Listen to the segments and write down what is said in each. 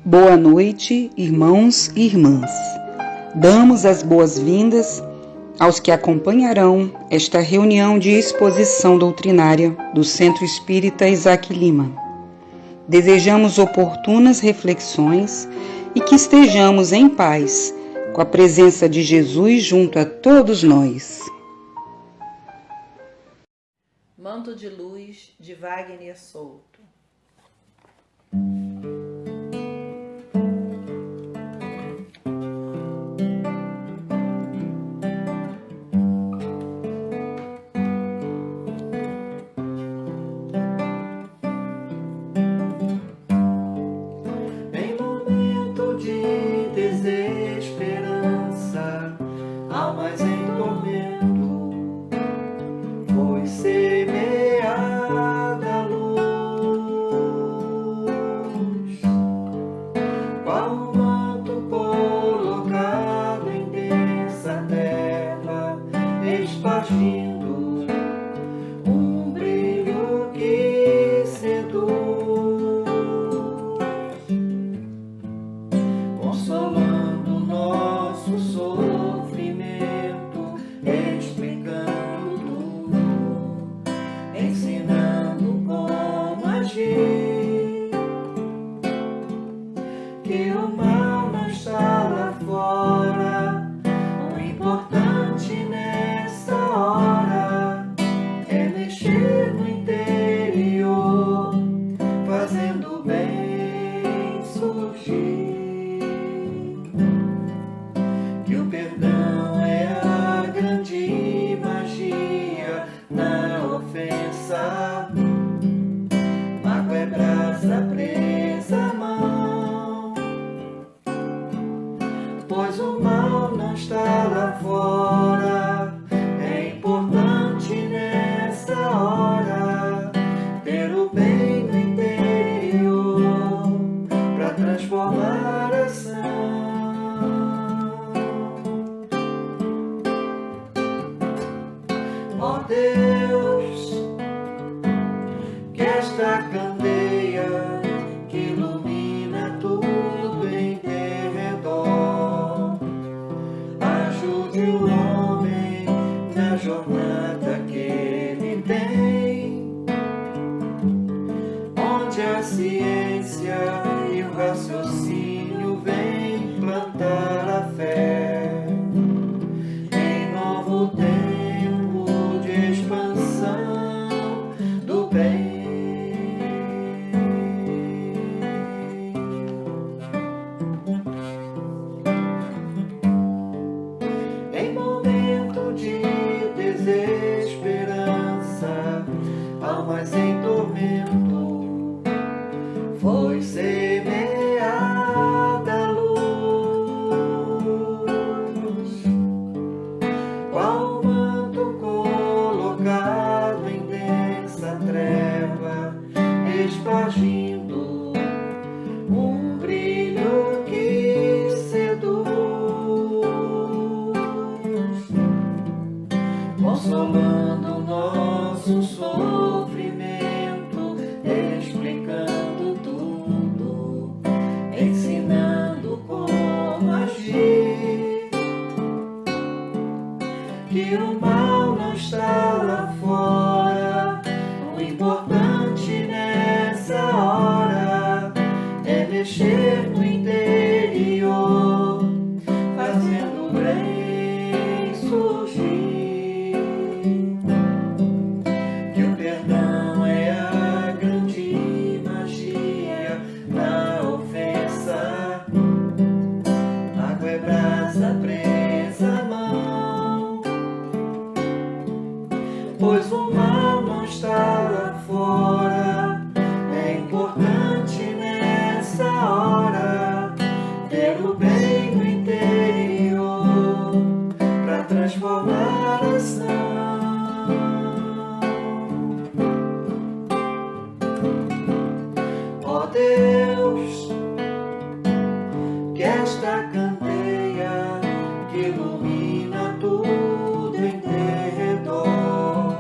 Boa noite, irmãos e irmãs. Damos as boas-vindas aos que acompanharão esta reunião de exposição doutrinária do Centro Espírita Isaac Lima. Desejamos oportunas reflexões e que estejamos em paz, com a presença de Jesus junto a todos nós. Manto de Luz, de Wagner Souto. Em momento de desesperança, almas em tormento, foi semeada a luz, qual um manto colocado em densa terra, espargindo um brilho que seduz, consolando nosso sofrimento, explicando tudo, ensinando como agir, que o mal não está lá fora. O importante nessa hora é mexer no interior, fazendo o bem surgir, que o perdão é a grande magia na ofensa. Mágoa é brasa presa à mão, pois o mal não está lá fora. É importante nessa hora ter o bem no interior para transformar a ação. Ó Deus, que esta candeia que ilumina tudo em derredor ajude o homem na jornada que ele tem, onde a ciência e o raciocínio vêm plantar a fé em novo tempo de expansão do bem. Em momento de desesperança, almas em tormento, foi semeada a luz, qual um manto colocado em densa treva, espargindo um brilho que seduz, consolando nosso sofrimento, explicando tudo, ensinando como agir, que o mal não está lá fora. O importante nessa hora é mexer no interior, fazendo o bem surgir, que o perdão é a grande magia na ofensa. Água é brasa presa à mão, pois o mal não está lá fora. É importante nessa hora ter o bem no interior para transformar a ação. Ó Deus, que esta candeia que ilumina tudo em derredor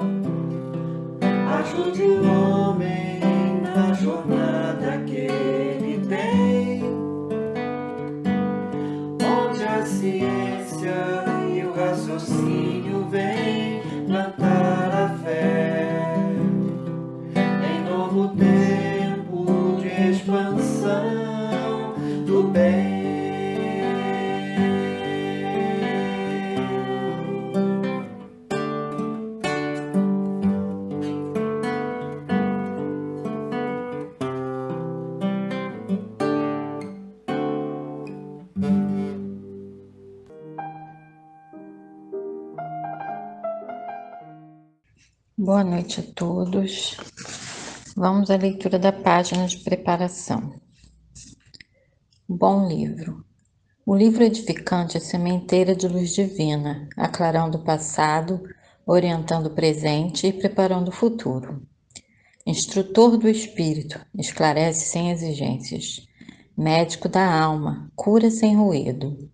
ajude o homem na jornada que ele tem, Boa noite a todos. Vamos à leitura da página de preparação. Bom livro. O livro edificante é sementeira de luz divina, aclarando o passado, orientando o presente e preparando o futuro. Instrutor do espírito, esclarece sem exigências. Médico da alma, cura sem ruído.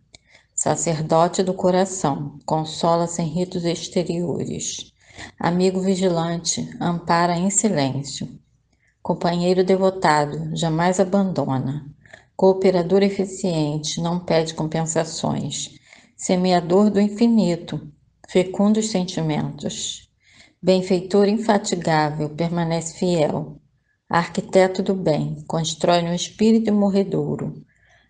Sacerdote do coração, consola sem ritos exteriores. Amigo vigilante, ampara em silêncio. Companheiro devotado, jamais abandona. Cooperador eficiente, não pede compensações. Semeador do infinito, fecundo os sentimentos. Benfeitor infatigável, permanece fiel. Arquiteto do bem, constrói no espírito morredouro.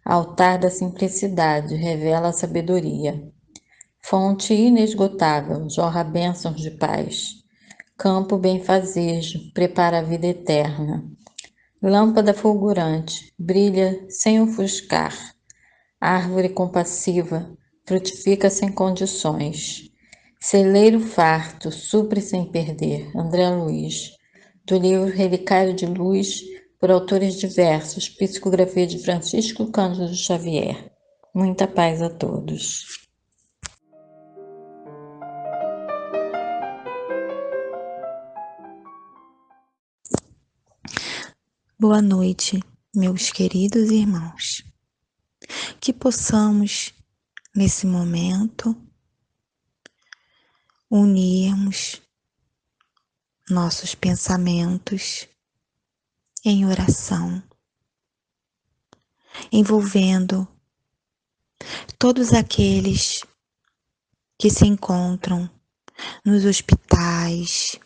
Altar da simplicidade, revela a sabedoria. Fonte inesgotável, jorra bênçãos de paz. Campo benfazejo, prepara a vida eterna. Lâmpada fulgurante, brilha sem ofuscar. Árvore compassiva, frutifica sem condições. Celeiro farto, supre sem perder. André Luiz, do livro Relicário de Luz, por autores diversos, psicografia de Francisco Cândido Xavier. Muita paz a todos. Boa noite, meus queridos irmãos. Que possamos, nesse momento, unirmos nossos pensamentos em oração, envolvendo todos aqueles que se encontram nos hospitais,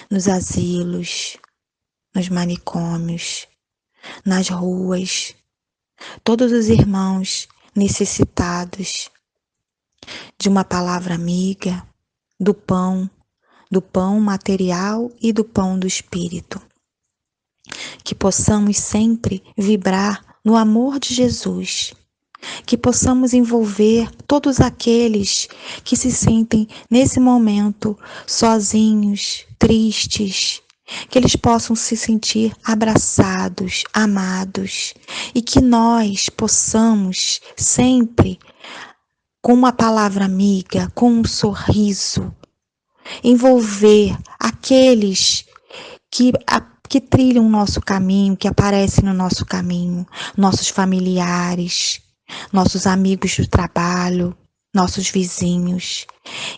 nos asilos, nos manicômios, nas ruas, todos os irmãos necessitados de uma palavra amiga, do pão material e do pão do espírito. Que possamos sempre vibrar no amor de Jesus, que possamos envolver todos aqueles que se sentem nesse momento sozinhos, tristes, que eles possam se sentir abraçados, amados, e que nós possamos sempre, com uma palavra amiga, com um sorriso, envolver aqueles que trilham o nosso caminho, que aparecem no nosso caminho, nossos familiares, nossos amigos do trabalho, nossos vizinhos.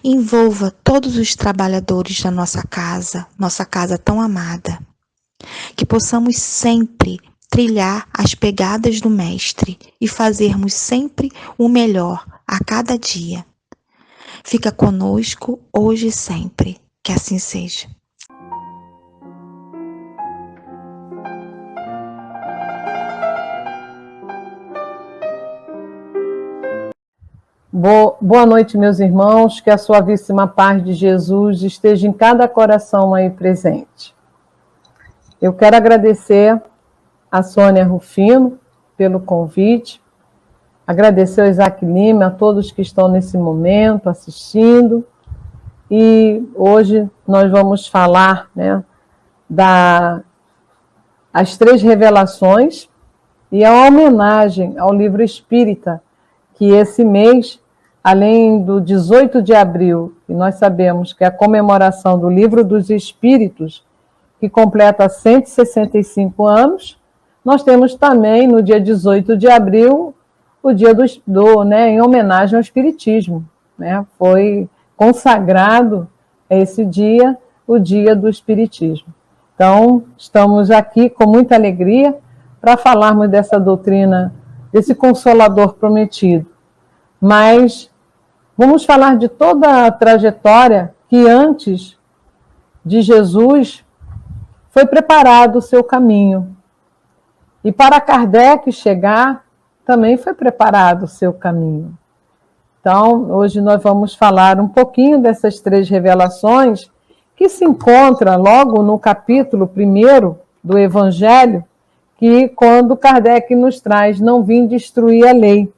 Envolva todos os trabalhadores da nossa casa tão amada. Que possamos sempre trilhar as pegadas do Mestre e fazermos sempre o melhor a cada dia. Fica conosco hoje e sempre. Que assim seja. Boa noite, meus irmãos, que a suavíssima paz de Jesus esteja em cada coração aí presente. Eu quero agradecer a Sônia Rufino pelo convite, agradecer ao Isaac Lima, a todos que estão nesse momento assistindo, e hoje nós vamos falar, as 3 revelações e a homenagem ao livro espírita, que esse mês, além do 18 de abril, que nós sabemos que é a comemoração do Livro dos Espíritos, que completa 165 anos, nós temos também, no dia 18 de abril, o dia em homenagem ao Espiritismo. Foi consagrado esse dia, o dia do Espiritismo. Então, estamos aqui com muita alegria para falarmos dessa doutrina, desse Consolador prometido. Mas vamos falar de toda a trajetória que antes de Jesus foi preparado o seu caminho. E para Kardec chegar, também foi preparado o seu caminho. Então, hoje nós vamos falar um pouquinho dessas 3 revelações que se encontra logo no capítulo 1 do Evangelho, que quando Kardec nos traz, não vim destruir a lei.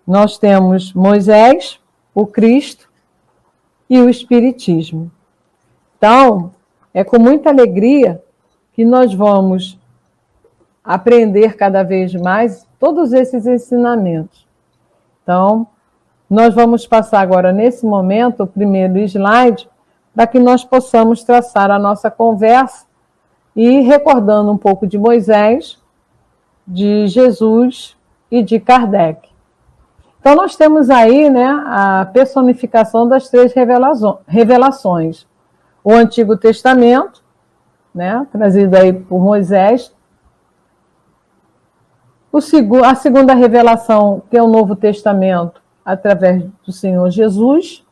Nós temos Moisés, o Cristo e o Espiritismo. Então, é com muita alegria que nós vamos aprender cada vez mais todos esses ensinamentos. Então, nós vamos passar agora, nesse momento, o primeiro slide, para que nós possamos traçar a nossa conversa e recordando um pouco de Moisés, de Jesus e de Kardec. Então, nós temos aí, né, a personificação das 3 revelações. O Antigo Testamento, né, trazido aí por Moisés. A segunda revelação, que é o Novo Testamento, através do Senhor Jesus.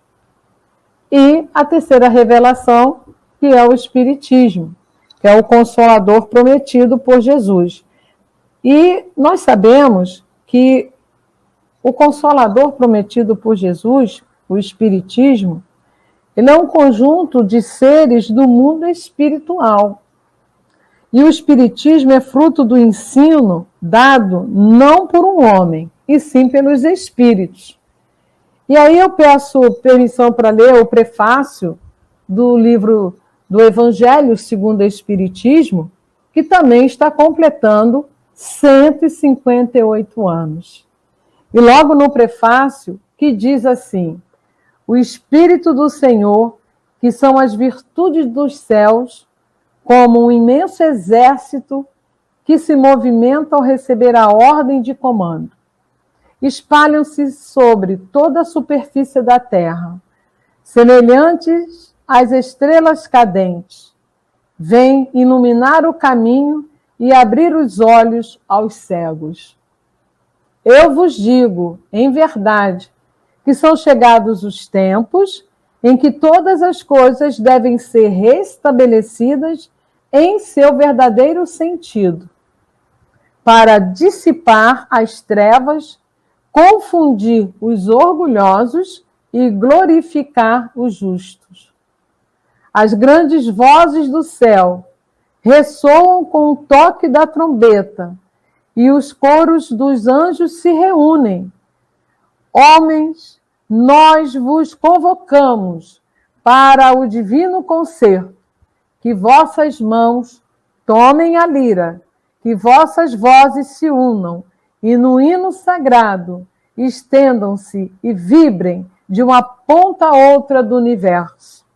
E a terceira revelação, que é o Espiritismo, que é o Consolador prometido por Jesus. E nós sabemos que o Consolador prometido por Jesus, o Espiritismo, ele é um conjunto de seres do mundo espiritual. E o Espiritismo é fruto do ensino dado não por um homem, e sim pelos espíritos. E aí eu peço permissão para ler o prefácio do livro do Evangelho segundo o Espiritismo, que também está completando 158 anos. E logo no prefácio, que diz assim: o Espírito do Senhor, que são as virtudes dos céus, como um imenso exército que se movimenta ao receber a ordem de comando. Espalham-se sobre toda a superfície da terra, semelhantes às estrelas cadentes. Vêm iluminar o caminho e abrir os olhos aos cegos. Eu vos digo, em verdade, que são chegados os tempos em que todas as coisas devem ser restabelecidas em seu verdadeiro sentido, para dissipar as trevas, confundir os orgulhosos e glorificar os justos. As grandes vozes do céu ressoam com o toque da trombeta, e os coros dos anjos se reúnem. Homens, nós vos convocamos para o divino concerto, que vossas mãos tomem a lira, que vossas vozes se unam, e no hino sagrado estendam-se e vibrem de uma ponta a outra do universo.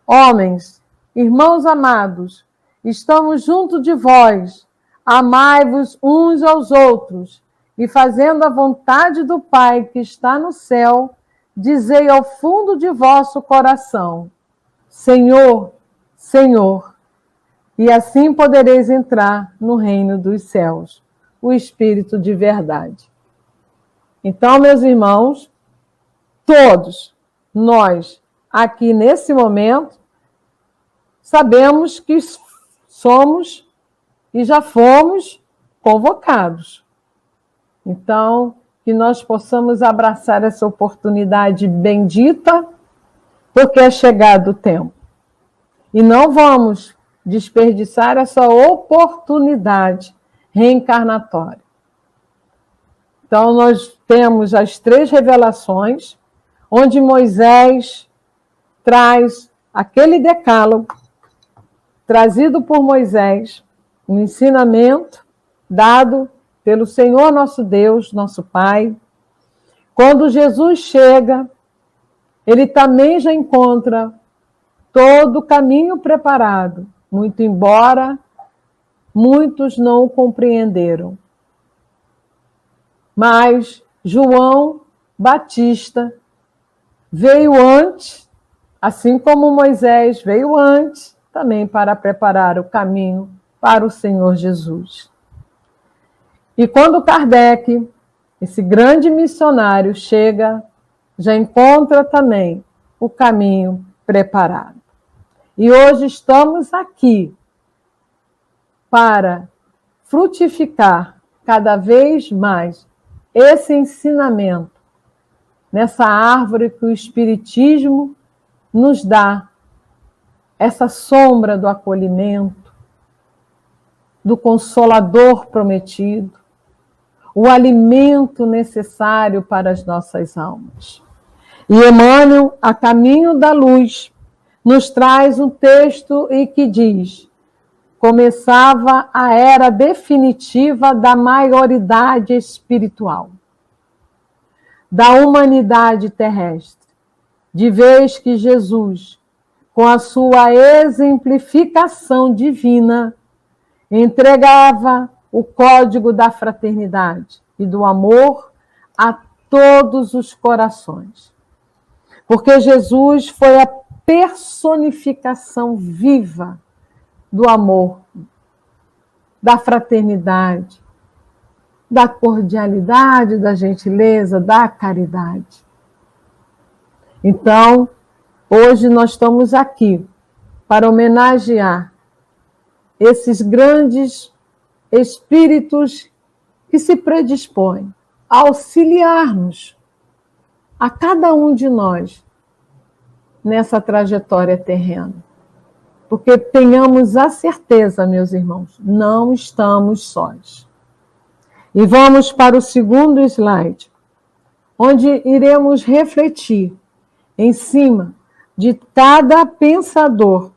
Homens, irmãos amados, estamos junto de vós, amai-vos uns aos outros, e fazendo a vontade do Pai que está no céu, dizei ao fundo de vosso coração: Senhor, Senhor, e assim podereis entrar no reino dos céus, o Espírito de verdade. Então, meus irmãos, todos nós aqui nesse momento sabemos que somos e já fomos convocados. Então, que nós possamos abraçar essa oportunidade bendita, porque é chegado o tempo. E não vamos desperdiçar essa oportunidade reencarnatória. Então, nós temos as 3 revelações, onde Moisés traz aquele decálogo trazido por Moisés, um ensinamento dado pelo Senhor nosso Deus, nosso Pai. Quando Jesus chega, ele também já encontra todo o caminho preparado, muito embora muitos não o compreenderam. Mas João Batista veio antes, assim como Moisés veio antes, também para preparar o caminho para o Senhor Jesus. E quando Kardec, esse grande missionário, chega, já encontra também o caminho preparado. E hoje estamos aqui para frutificar cada vez mais esse ensinamento nessa árvore que o Espiritismo nos dá, essa sombra do acolhimento, do Consolador prometido, o alimento necessário para as nossas almas. E Emmanuel, a caminho da luz, nos traz um texto e que diz: começava a era definitiva da maioridade espiritual, da humanidade terrestre, de vez que Jesus, com a sua exemplificação divina, entregava o código da fraternidade e do amor a todos os corações. Porque Jesus foi a personificação viva do amor, da fraternidade, da cordialidade, da gentileza, da caridade. Então, hoje nós estamos aqui para homenagear esses grandes espíritos que se predispõem a auxiliar-nos, a cada um de nós, nessa trajetória terrena. Porque tenhamos a certeza, meus irmãos, não estamos sós. E vamos para o segundo slide, onde iremos refletir em cima de cada pensador,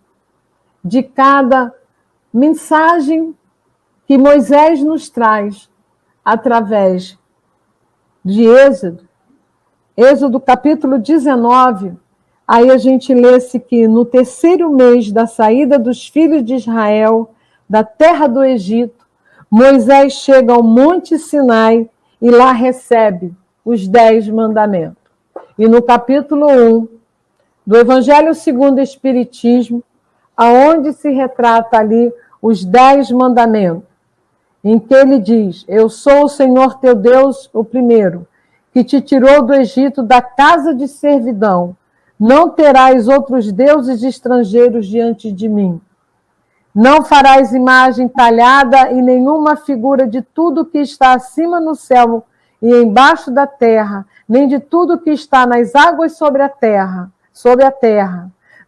de cada mensagem que Moisés nos traz através de Êxodo capítulo 19, aí a gente lê-se que no terceiro mês da saída dos filhos de Israel da terra do Egito, Moisés chega ao Monte Sinai e lá recebe os 10 mandamentos. E no capítulo 1 do Evangelho segundo o Espiritismo, aonde se retrata ali os 10 mandamentos, em que ele diz: eu sou o Senhor teu Deus, o primeiro, que te tirou do Egito, da casa de servidão. Não terás outros deuses estrangeiros diante de mim. Não farás imagem talhada e nenhuma figura de tudo que está acima no céu e embaixo da terra, nem de tudo que está nas águas sobre a terra.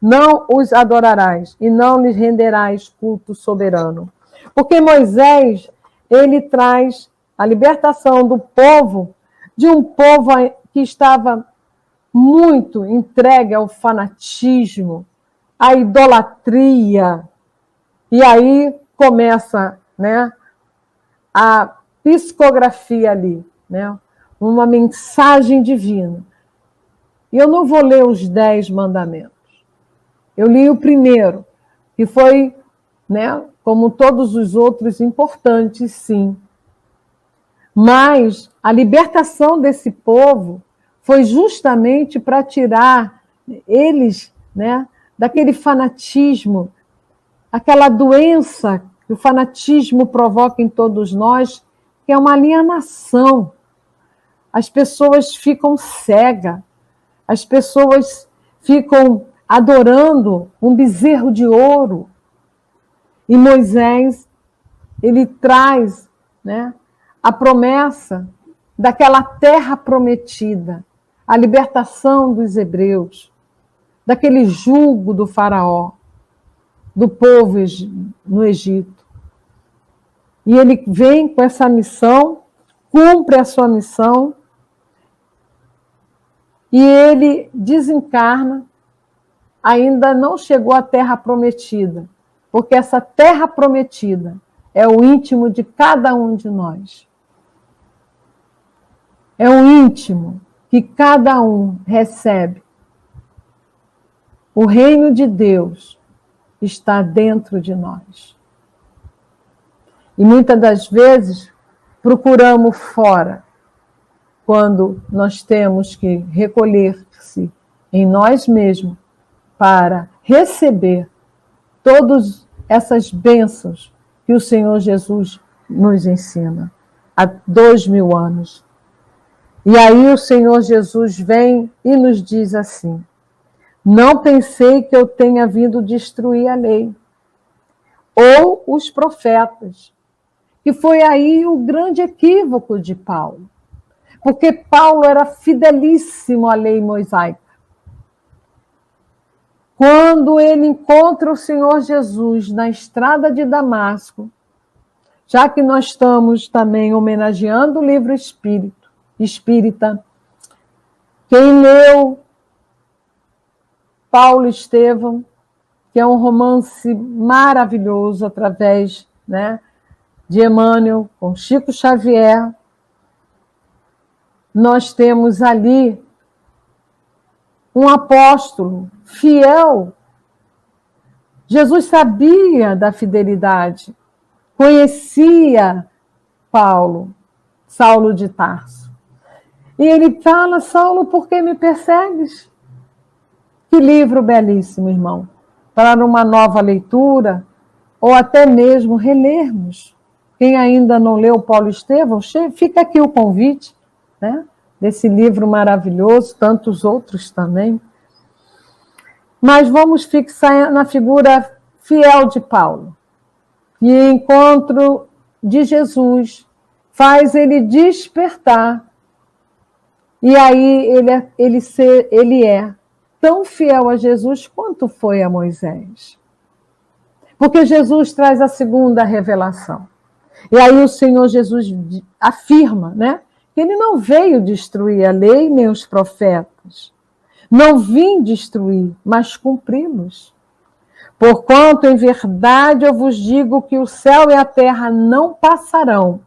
Não os adorarás e não lhes renderás culto soberano. Porque Moisés, ele traz a libertação do povo, de um povo que estava muito entregue ao fanatismo, à idolatria. E aí começa, né, a psicografia ali, né, uma mensagem divina. E eu não vou ler os 10 mandamentos. Eu li o primeiro, que foi, né, como todos os outros, importantes, sim. Mas a libertação desse povo foi justamente para tirar eles, né, daquele fanatismo, aquela doença que o fanatismo provoca em todos nós, que é uma alienação. As pessoas ficam cegas, as pessoas ficam adorando um bezerro de ouro. E Moisés, ele traz, né, a promessa daquela terra prometida, a libertação dos hebreus, daquele jugo do faraó, do povo no Egito. E ele vem com essa missão, cumpre a sua missão, e ele desencarna, ainda não chegou à terra prometida, porque essa terra prometida é o íntimo de cada um de nós. É um íntimo que cada um recebe. O reino de Deus está dentro de nós. E muitas das vezes procuramos fora, quando nós temos que recolher-se em nós mesmos para receber todas essas bênçãos que o Senhor Jesus nos ensina há 2000 anos. E aí o Senhor Jesus vem e nos diz assim: não pensei que eu tenha vindo destruir a lei ou os profetas. Que foi aí o grande equívoco de Paulo. Porque Paulo era fidelíssimo à lei mosaica. Quando ele encontra o Senhor Jesus na estrada de Damasco, já que nós estamos também homenageando o livro espírita, quem leu Paulo Estevão que é um romance maravilhoso através, né, de Emmanuel com Chico Xavier. Nós temos ali um apóstolo fiel. Jesus sabia da fidelidade, conhecia Paulo, Saulo de Tarso. E ele fala: Saulo, por que me persegues? Que livro belíssimo, irmão, para uma nova leitura, ou até mesmo relermos. Quem ainda não leu Paulo Estevão, fica aqui o convite, né, desse livro maravilhoso, tantos outros também. Mas vamos fixar na figura fiel de Paulo. E o encontro de Jesus faz ele despertar. E aí ele é tão fiel a Jesus quanto foi a Moisés. Porque Jesus traz a segunda revelação. E aí o Senhor Jesus afirma, né, que ele não veio destruir a lei nem os profetas. Não vim destruir, mas cumpri-los. Porquanto, em verdade, eu vos digo que o céu e a terra não passarão,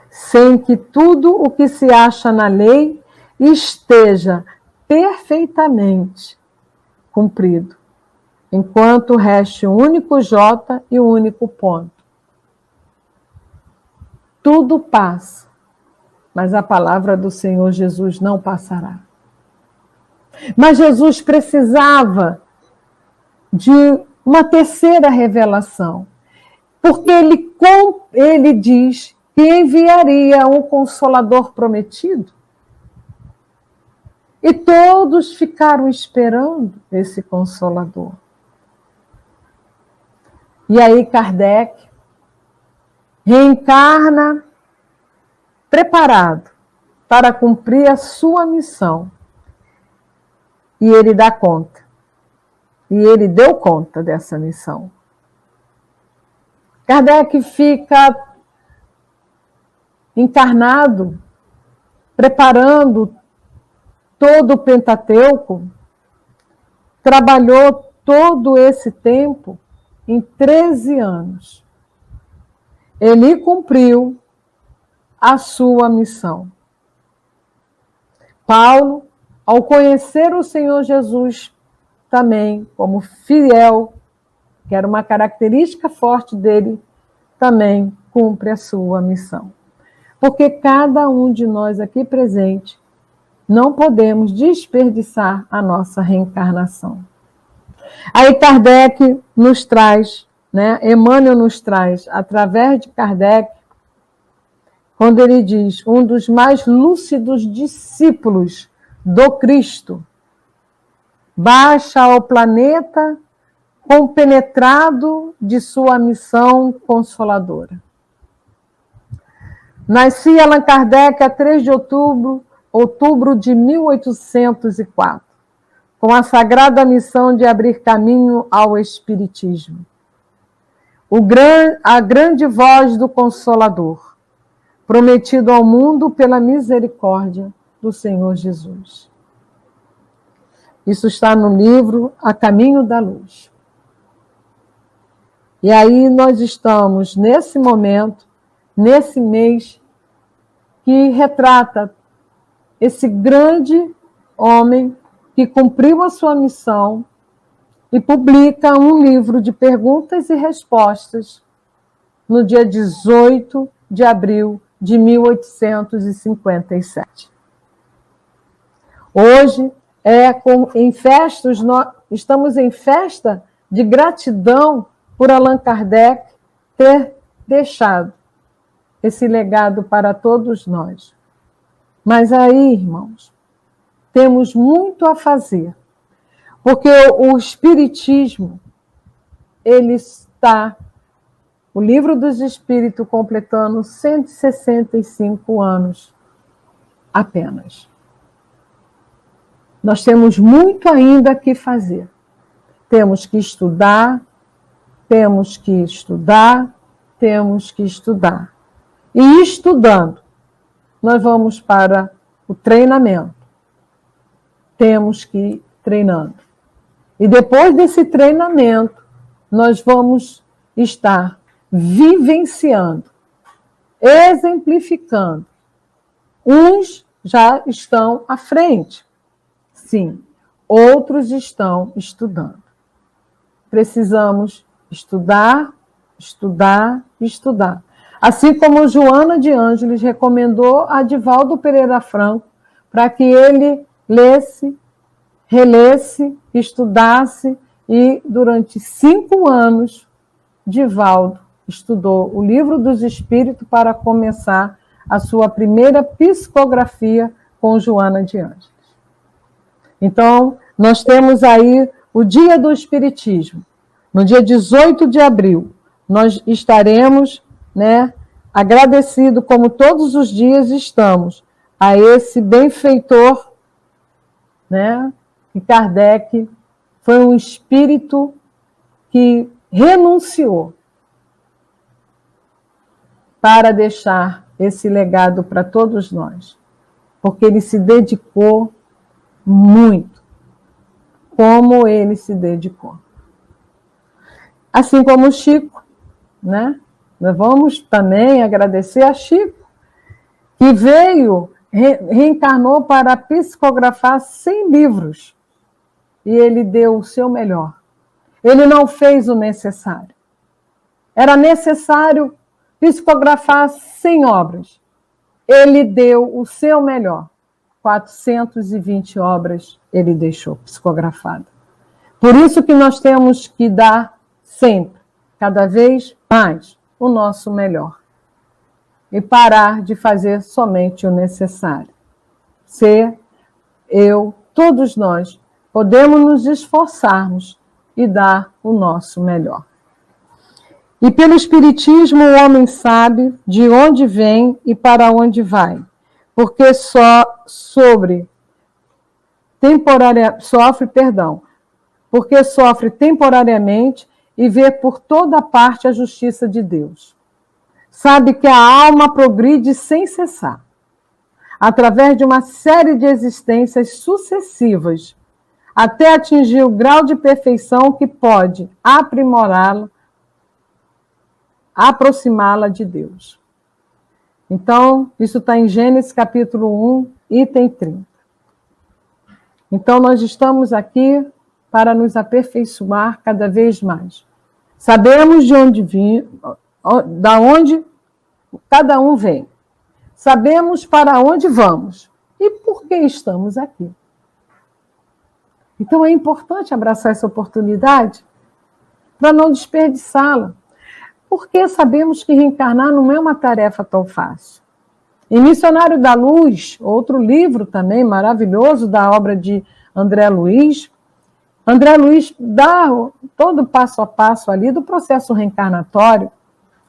sem que tudo o que se acha na lei esteja perfeitamente cumprido, enquanto reste o único J e o único ponto. Tudo passa, mas a palavra do Senhor Jesus não passará. Mas Jesus precisava de uma terceira revelação, porque ele diz que enviaria um Consolador prometido. E todos ficaram esperando esse Consolador. E aí Kardec reencarna preparado para cumprir a sua missão. E ele dá conta. E ele deu conta dessa missão. Kardec fica encarnado, preparando todo o Pentateuco, trabalhou todo esse tempo em 13 anos. Ele cumpriu a sua missão. Paulo, ao conhecer o Senhor Jesus também como fiel, que era uma característica forte dele, também cumpre a sua missão. Porque cada um de nós aqui presente não podemos desperdiçar a nossa reencarnação. Aí Kardec nos traz, né, Emmanuel nos traz, através de Kardec, quando ele diz, um dos mais lúcidos discípulos do Cristo, baixa ao planeta compenetrado de sua missão consoladora. Nasci Allan Kardec a 3 de outubro de 1804, com a sagrada missão de abrir caminho ao Espiritismo. A grande voz do Consolador, prometido ao mundo pela misericórdia do Senhor Jesus. Isso está no livro A Caminho da Luz. E aí nós estamos nesse momento, nesse mês, que retrata esse grande homem que cumpriu a sua missão e publica um livro de perguntas e respostas no dia 18 de abril de 1857. Hoje estamos em festa de gratidão por Allan Kardec ter deixado esse legado para todos nós. Mas aí, irmãos, temos muito a fazer, porque o Espiritismo, ele está, o Livro dos Espíritos, completando 165 anos apenas. Nós temos muito ainda que fazer. Temos que estudar, temos que estudar, temos que estudar. E estudando, nós vamos para o treinamento. Temos que treinando. E depois desse treinamento, nós vamos estar vivenciando, exemplificando. Uns já estão à frente, sim. Outros estão estudando. Precisamos estudar, estudar, estudar. Assim como Joana de Ângeles recomendou a Divaldo Pereira Franco para que ele lesse, relesse, estudasse, e durante 5 anos, Divaldo estudou o Livro dos Espíritos para começar a sua primeira psicografia com Joana de Ângeles. Então, nós temos aí o Dia do Espiritismo. No dia 18 de abril, nós estaremos, agradecidos, como todos os dias estamos, a esse benfeitor, que Kardec foi um espírito que renunciou para deixar esse legado para todos nós, porque ele se dedicou muito, como ele se dedicou. Assim como o Chico, Nós vamos também agradecer a Chico, que veio, reencarnou para psicografar 100 livros, e ele deu o seu melhor. Ele não fez o necessário. Era necessário psicografar 100 obras. Ele deu o seu melhor. 420 obras ele deixou psicografadas. Por isso que nós temos que dar sempre, cada vez mais, o nosso melhor. E parar de fazer somente o necessário. Todos nós, podemos nos esforçarmos e dar o nosso melhor. E pelo Espiritismo o homem sabe de onde vem e para onde vai, porque sofre temporariamente e vê por toda parte a justiça de Deus. Sabe que a alma progride sem cessar, através de uma série de existências sucessivas, até atingir o grau de perfeição que pode aprimorá-la, aproximá-la de Deus. Então, isso está em Gênesis capítulo 1, item 30. Então, nós estamos aqui para nos aperfeiçoar cada vez mais. Sabemos de onde da onde cada um vem. Sabemos para onde vamos e por que estamos aqui. Então, é importante abraçar essa oportunidade para não desperdiçá-la. Porque sabemos que reencarnar não é uma tarefa tão fácil. Em Missionário da Luz, outro livro também maravilhoso da obra de André Luiz dá todo o passo a passo ali do processo reencarnatório,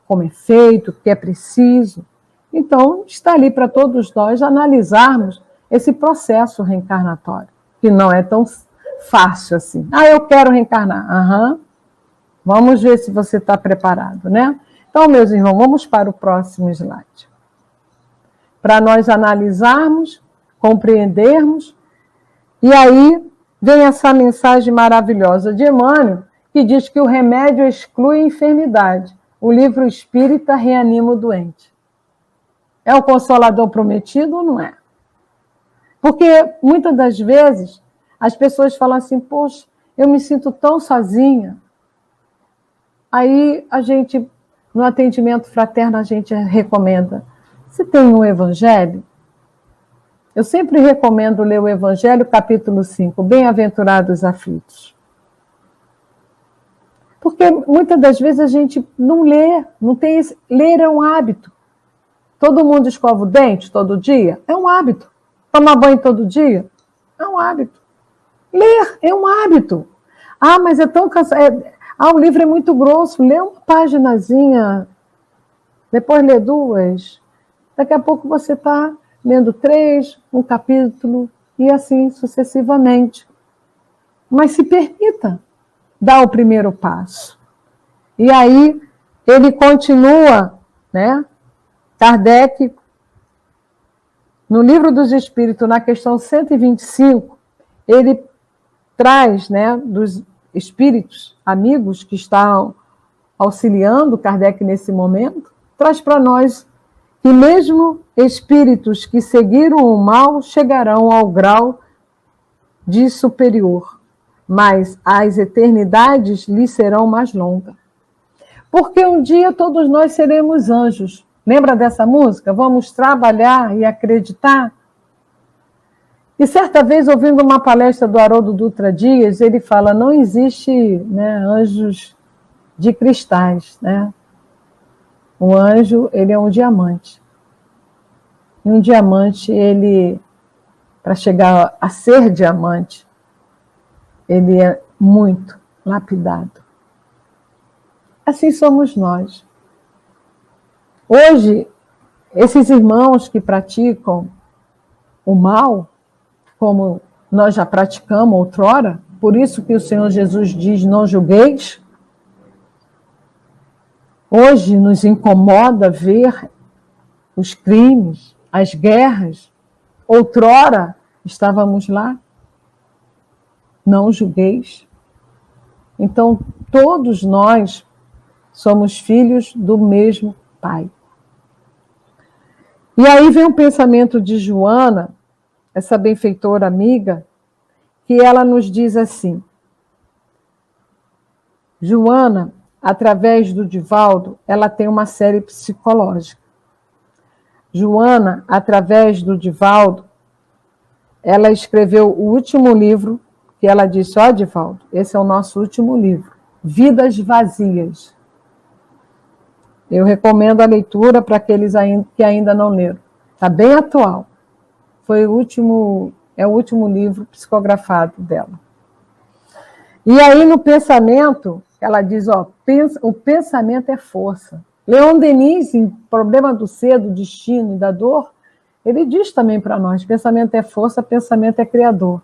como é feito, o que é preciso. Então, está ali para todos nós analisarmos esse processo reencarnatório, que não é tão fácil assim. Eu quero reencarnar. Vamos ver se você está preparado, Então, meus irmãos, vamos para o próximo slide. Para nós analisarmos, compreendermos, e aí vem essa mensagem maravilhosa de Emmanuel, que diz que o remédio exclui a enfermidade. O livro espírita reanima o doente. É o consolador prometido ou não é? Porque muitas das vezes as pessoas falam assim, poxa, eu me sinto tão sozinha. Aí a gente, no atendimento fraterno, a gente recomenda, você tem um evangelho? Eu sempre recomendo ler o Evangelho, capítulo 5, Bem-aventurados os aflitos. Porque muitas das vezes a gente não lê, não tem esse... Ler é um hábito. Todo mundo escova o dente todo dia? É um hábito. Tomar banho todo dia? É um hábito. Ler é um hábito. Mas é tão cansado. O livro é muito grosso. Lê uma paginazinha, depois lê 2. Daqui a pouco você está lendo 3, um capítulo, e assim sucessivamente. Mas se permita dar o primeiro passo. E aí, ele continua, Kardec, no Livro dos Espíritos, na questão 125, ele traz, né, dos espíritos amigos que estão auxiliando Kardec nesse momento, traz para nós que mesmo espíritos que seguiram o mal chegarão ao grau de superior, mas as eternidades lhe serão mais longas. Porque um dia todos nós seremos anjos. Lembra dessa música? Vamos trabalhar e acreditar? E certa vez, ouvindo uma palestra do Haroldo Dutra Dias, ele fala, não existe, né, anjos de cristais, né? O anjo, ele é um diamante. E um diamante, ele, para chegar a ser diamante, ele é muito lapidado. Assim somos nós. Hoje, esses irmãos que praticam o mal, como nós já praticamos outrora, por isso que o Senhor Jesus diz, não julgueis. Hoje nos incomoda ver os crimes, as guerras. Outrora estávamos lá. Não julgueis. Então, todos nós somos filhos do mesmo Pai. E aí vem o pensamento de Joana, essa benfeitora amiga, que ela nos diz assim, Joana, através do Divaldo, ela tem uma série psicológica. Joana, através do Divaldo, ela escreveu o último livro, que ela disse, ó Divaldo, esse é o nosso último livro, Vidas Vazias. Eu recomendo a leitura para aqueles que ainda não leram. Está bem atual. É o último livro psicografado dela. E aí no pensamento, ela diz, ó, o pensamento é força. Leon Denis, em Problema do Ser, do Destino e da Dor, ele diz também para nós, pensamento é força, pensamento é criador.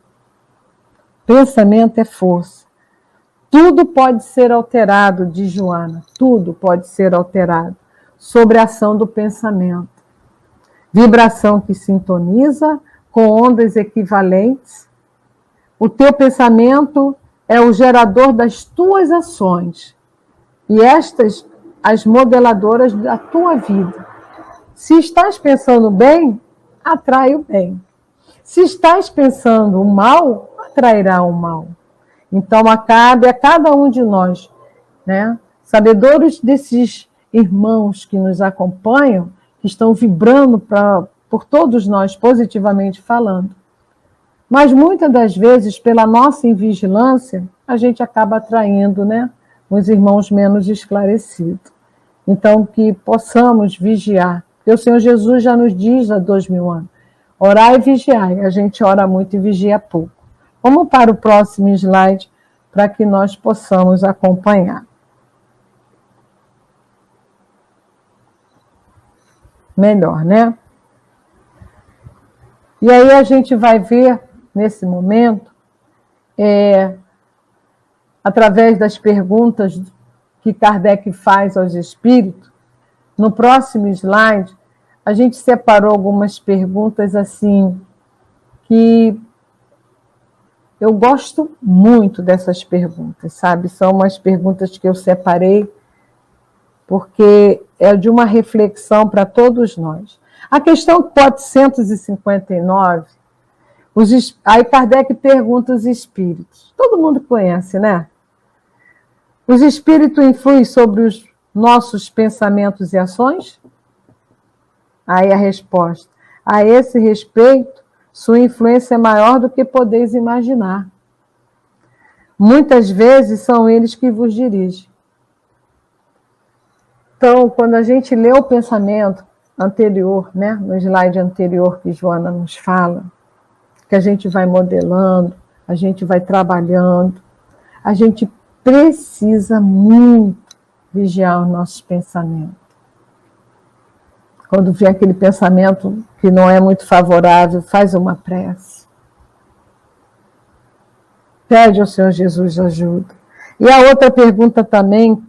Pensamento é força. Tudo pode ser alterado, diz Joana, tudo pode ser alterado sobre a ação do pensamento. Vibração que sintoniza com ondas equivalentes. O teu pensamento é o gerador das tuas ações e estas as modeladoras da tua vida. Se estás pensando bem, atrai o bem. Se estás pensando o mal, atrairá o mal. Então, cabe a cada um de nós, né, sabedores desses irmãos que nos acompanham, que estão vibrando por todos nós, positivamente falando. Mas muitas das vezes, pela nossa invigilância, a gente acaba atraindo, né, os irmãos menos esclarecidos. Então, que possamos vigiar. Porque o Senhor Jesus já nos diz há 2000 anos, orai e vigiai. A gente ora muito e vigia pouco. Vamos para o próximo slide, para que nós possamos acompanhar. Melhor, né? E aí a gente vai ver, nesse momento, através das perguntas que Kardec faz aos espíritos, no próximo slide, a gente separou algumas perguntas assim, que eu gosto muito dessas perguntas, sabe? São umas perguntas que eu separei, porque é de uma reflexão para todos nós. A questão 459, aí Kardec pergunta os espíritos. Todo mundo conhece, né? Os espíritos influem sobre os nossos pensamentos e ações? Aí a resposta. A esse respeito, sua influência é maior do que podeis imaginar. Muitas vezes são eles que vos dirigem. Então, quando a gente lê o pensamento anterior, né, no slide anterior que Joana nos fala, que a gente vai modelando, a gente vai trabalhando, a gente precisa muito vigiar os nossos pensamentos. Quando vem aquele pensamento que não é muito favorável, faz uma prece. Pede ao Senhor Jesus ajuda. E a outra pergunta também,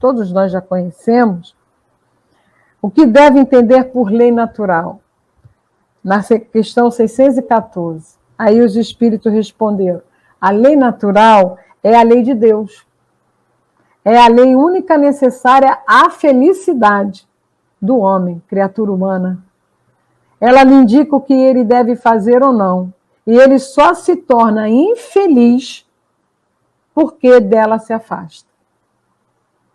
todos nós já conhecemos, o que deve entender por lei natural? Na questão 614. Aí os espíritos responderam, A lei natural é a lei de Deus. É a lei única necessária à felicidade do homem, criatura humana. Ela lhe indica o que ele deve fazer ou não. E ele só se torna infeliz porque dela se afasta.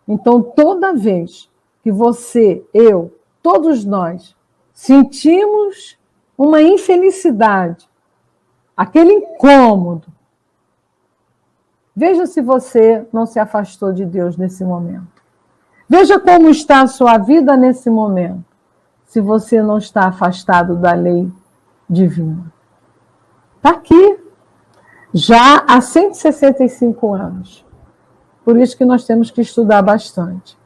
Então, toda vez que você, eu, todos nós, sentimos uma infelicidade, aquele incômodo, veja se você não se afastou de Deus nesse momento. Veja como está a sua vida nesse momento, se você não está afastado da lei divina. Está aqui, já há 165 anos. Por isso que nós temos que estudar bastante.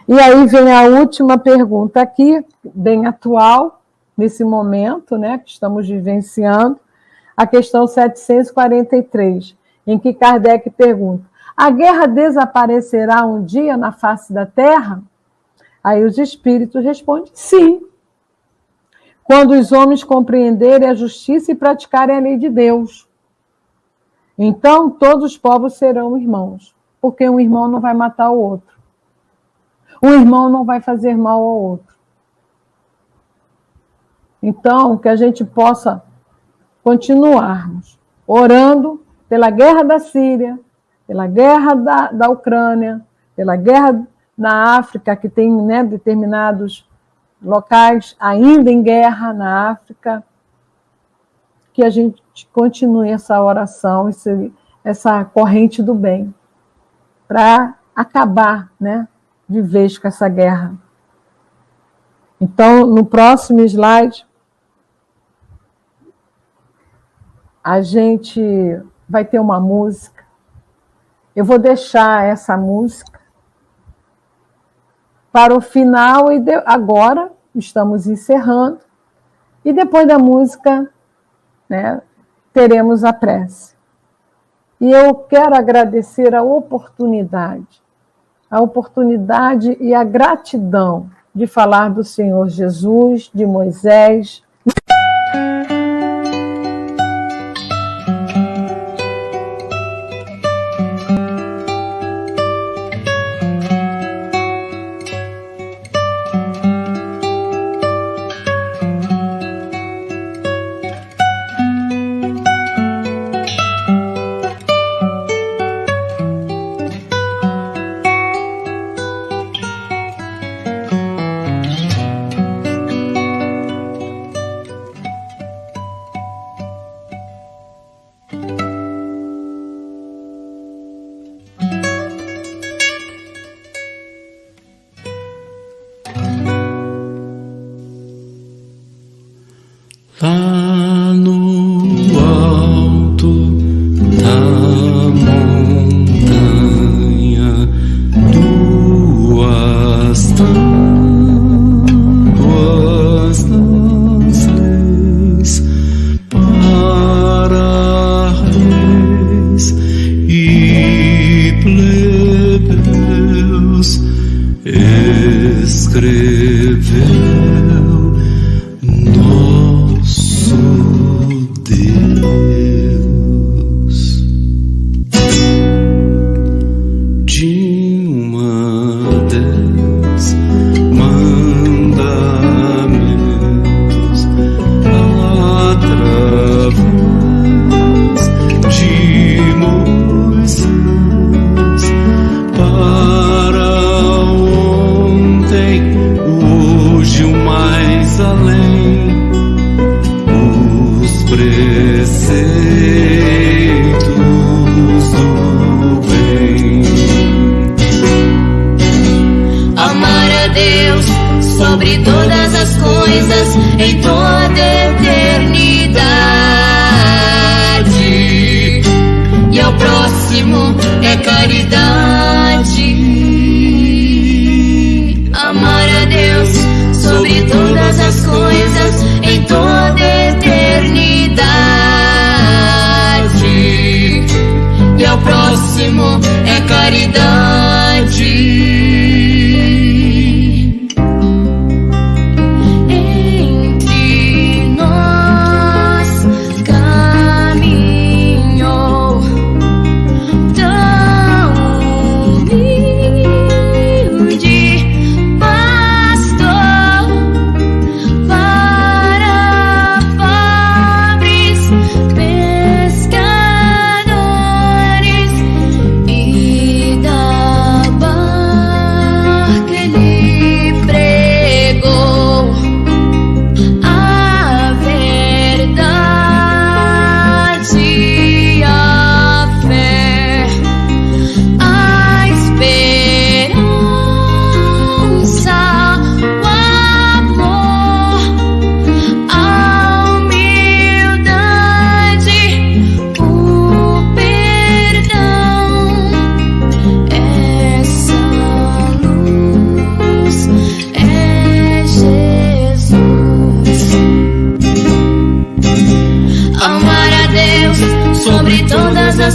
E aí vem a última pergunta aqui, bem atual, nesse momento, né, que estamos vivenciando, a questão 743, em que Kardec pergunta: a guerra desaparecerá um dia na face da Terra? Aí os espíritos respondem: sim. Quando os homens compreenderem a justiça e praticarem a lei de Deus. Então, todos os povos serão irmãos, porque um irmão não vai matar o outro. Um irmão não vai fazer mal ao outro. Então, que a gente possa continuarmos orando pela guerra da Síria, pela guerra da Ucrânia, pela guerra na África, que tem, né, determinados locais ainda em guerra na África, que a gente continue essa oração, essa corrente do bem, para acabar, né, de vez com essa guerra. Então, no próximo slide, a gente vai ter uma música. Eu vou deixar essa música para o final, e agora estamos encerrando, e depois da música, né, teremos a prece. E eu quero agradecer a oportunidade e a gratidão de falar do Senhor Jesus, de Moisés. Lá no alto da montanha, duas tábuas lanceis para reis e plebeus, escreveu sobre todas as coisas em toda eternidade, e ao próximo é caridade. Amar a Deus sobre todas as coisas em toda eternidade, e ao próximo é caridade. Entre nós caminhou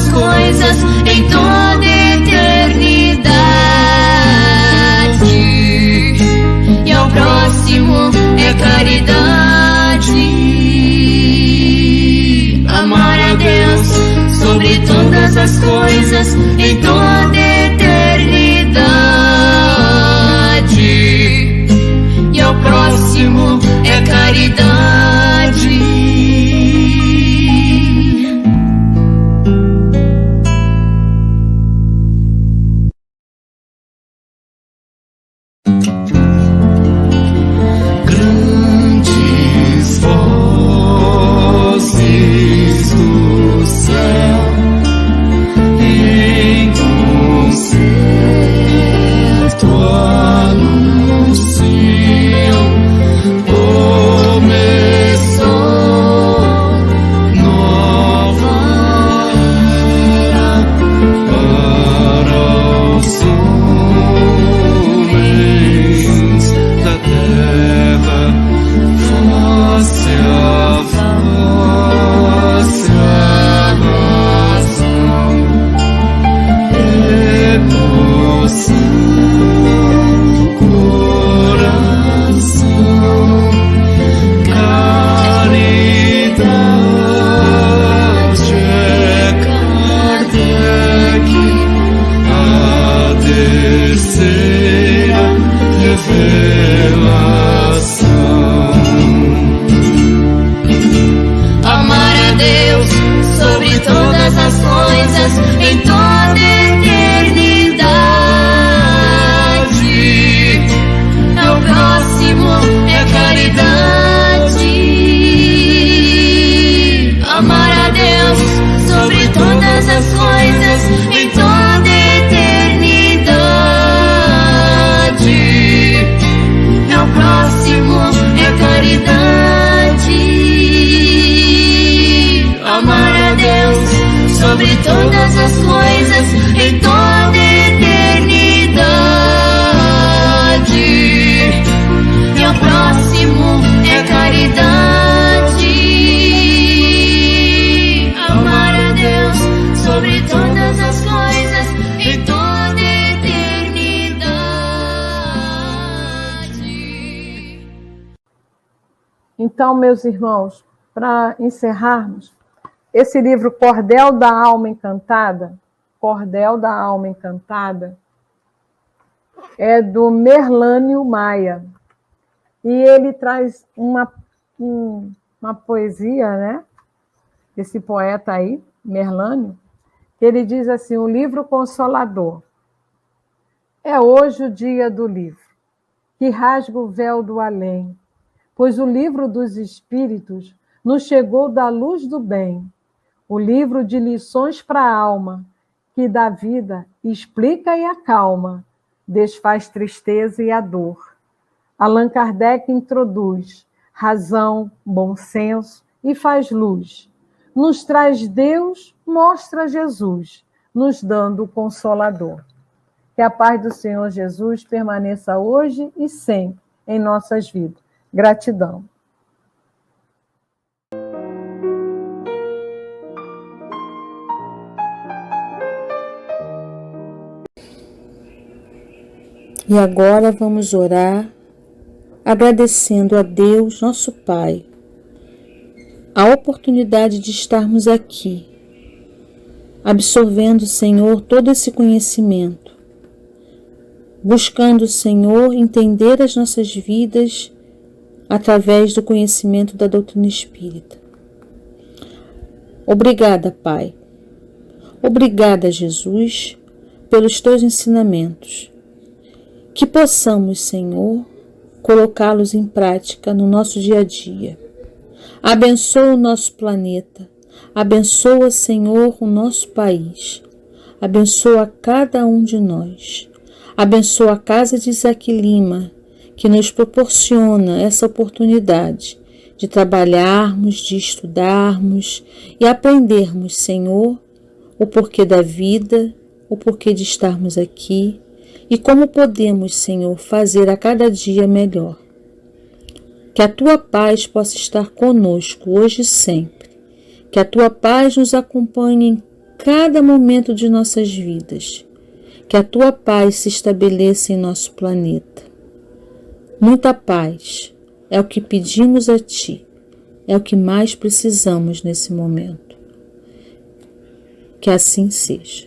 as coisas em toda eternidade. E ao próximo é caridade. Amar a Deus sobre todas as coisas em toda eternidade. E ao próximo é caridade. Grandes vozes do céu em concerto anunciam: começou nova era para os homens da terra, face a face a razão, emoção, coração, caridade é Kardec, a terceira revelação. Amar a Deus sobre todas as coisas em toda eternidade. Ao próximo é caridade. Amar a Deus sobre todas as coisas em toda eternidade. Ao próximo é caridade. Amar a Deus sobre todas as coisas em toda eternidade. E ao próximo é caridade. Amar a Deus sobre todas as coisas em toda eternidade. Então, meus irmãos, para encerrarmos, esse livro Cordel da Alma Encantada, é do Merlânio Maia. E ele traz uma poesia, né? Esse poeta aí, Merlânio, ele diz assim: o livro consolador. É hoje o dia do livro, que rasga o véu do além, pois o livro dos espíritos nos chegou da luz do bem, o livro de lições para a alma, que dá vida, explica e acalma, desfaz tristeza e a dor. Allan Kardec introduz razão, bom senso e faz luz. Nos traz Deus, mostra Jesus, nos dando o Consolador. Que a paz do Senhor Jesus permaneça hoje e sempre em nossas vidas. Gratidão. E agora vamos orar, agradecendo a Deus, nosso Pai, a oportunidade de estarmos aqui, absorvendo, Senhor, todo esse conhecimento, buscando, Senhor, entender as nossas vidas através do conhecimento da doutrina espírita. Obrigada, Pai. Obrigada, Jesus, pelos teus ensinamentos. Que possamos, Senhor, colocá-los em prática no nosso dia a dia. Abençoa o nosso planeta. Abençoa, Senhor, o nosso país. Abençoa cada um de nós. Abençoa a casa de Isaac Lima, que nos proporciona essa oportunidade de trabalharmos, de estudarmos e aprendermos, Senhor, o porquê da vida, o porquê de estarmos aqui e como podemos, Senhor, fazer a cada dia melhor. Que a Tua paz possa estar conosco hoje e sempre. Que a Tua paz nos acompanhe em cada momento de nossas vidas. Que a tua paz se estabeleça em nosso planeta. Muita paz é o que pedimos a ti, é o que mais precisamos nesse momento. Que assim seja.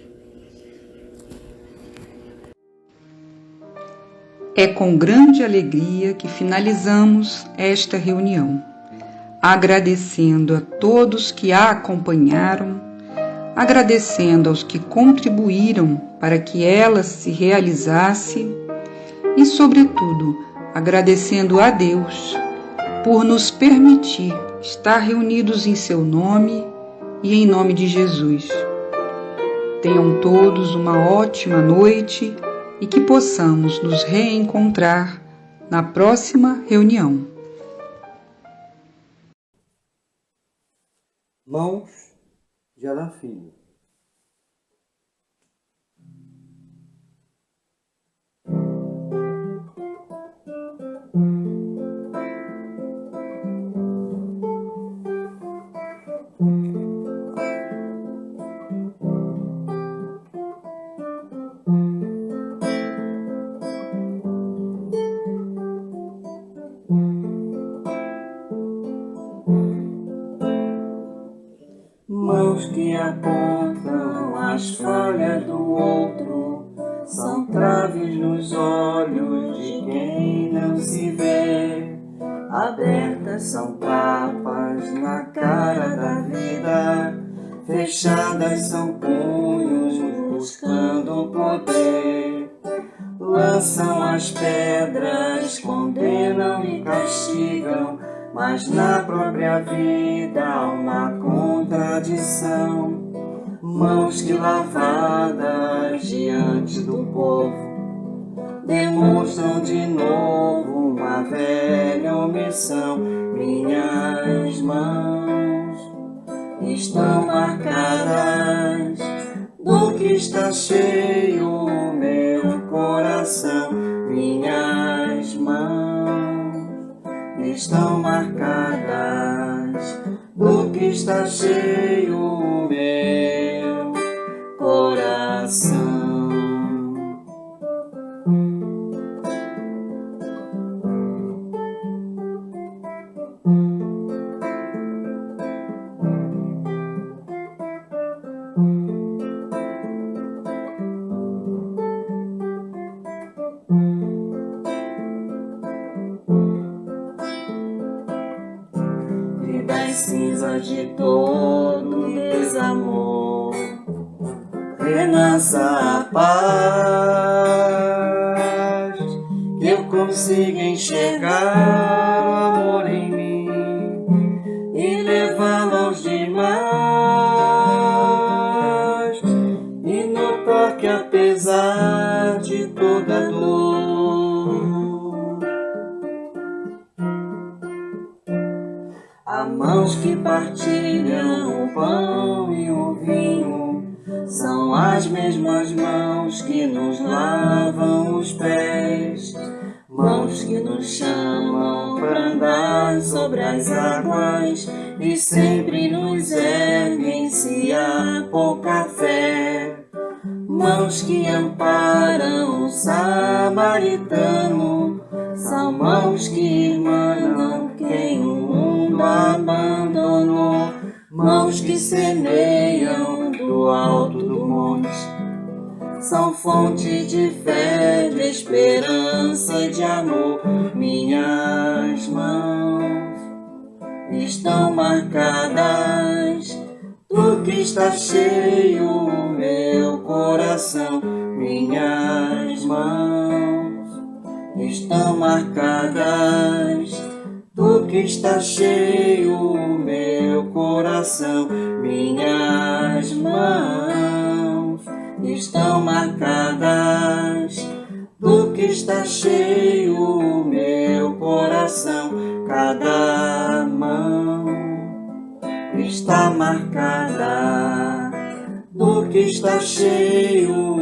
É com grande alegria que finalizamos esta reunião, agradecendo a todos que a acompanharam, agradecendo aos que contribuíram para que ela se realizasse e, sobretudo, agradecendo a Deus por nos permitir estar reunidos em seu nome e em nome de Jesus. Tenham todos uma ótima noite e que possamos nos reencontrar na próxima reunião. Mãos de Alain Filho. Mãos que apontam as falhas do outro são traves nos olhos de quem não se vê. Abertas são tapas na cara da vida, fechadas são punhos buscando poder. Lançam as pedras, condenam e castigam, mas na própria vida há uma contradição. Mãos que lavadas diante do povo demonstram de novo uma velha omissão. Minhas mãos estão marcadas do que está cheio o meu coração. Minhas mãos estão marcadas do que está cheio o meu coração. Das cinzas de todo desamor renasça a paz, que eu consiga enxergar o amor em mim e levá-lo aos demais, e no toque apesar de toda dor. Há mãos que partilham o pão e o vinho, são as mesmas mãos que nos lavam os pés, mãos que nos chamam para andar sobre as águas e sempre nos erguem se há pouca fé. Mãos que amparam o samaritano, são mãos que irmanam quem o mundo abandonou. Mãos que semeiam do alto do monte, são fonte de fé, de esperança e de amor. Minhas mãos estão marcadas do que está cheio o meu coração. Minhas mãos estão marcadas do que está cheio o meu coração. Minhas mãos estão marcadas do que está cheio o meu coração. Cada mão está marcada do que está cheio